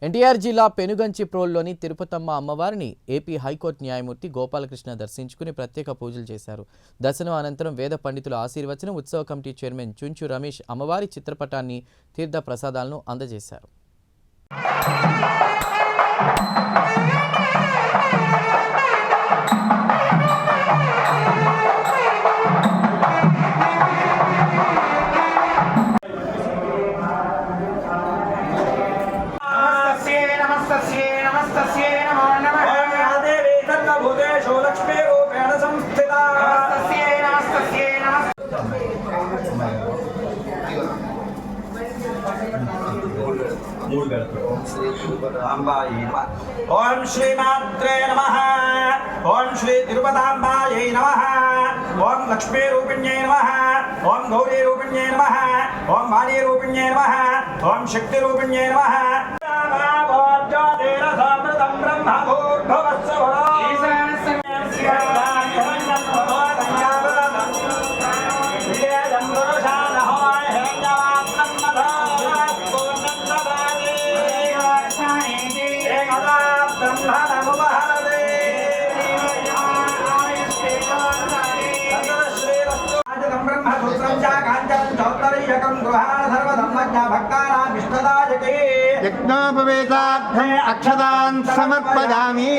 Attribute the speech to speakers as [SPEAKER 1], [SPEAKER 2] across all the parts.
[SPEAKER 1] ఎన్టీఆర్ జిల్లా పెనుగంచి ప్రోల్లోని తిరుపతమ్మ అమ్మవారిని AP high court న్యాయమూర్తి గోపాలకృష్ణ దర్శించుకుని ప్రత్యేక పూజలు చేశారు. దర్శనం అనంతరం వేద పండితుల ఆశీర్వచనం, ఉత్సవ కమిటీ చైర్మన్ చుంచు రమేష్ అమ్మవారి చిత్రపటాన్ని, తీర్థ ప్రసాదాలను అందజేశారు.
[SPEAKER 2] ओम श्री मात्रे नमः। ओम श्री तिरुपताम्बायै नमः। ओम लक्ष्मी रूपिण्यै नमः। ओम गौरी रूपिण्यै नमः। ओम वाणी रूपिण्यै नमः। ओम शक्ति रूपिण्यै नमः।
[SPEAKER 3] यज्ञोपवेतार्थम् अक्षतान् समर्पयामि।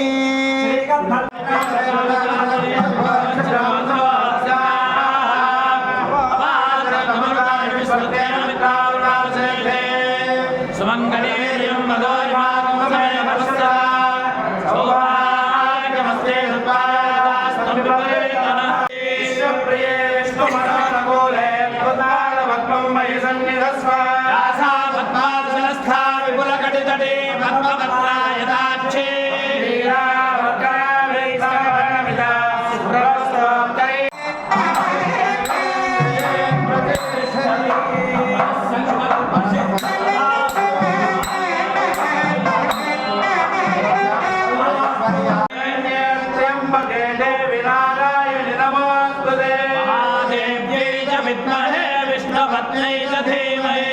[SPEAKER 4] विष्णुपत्न्यै च धीमहि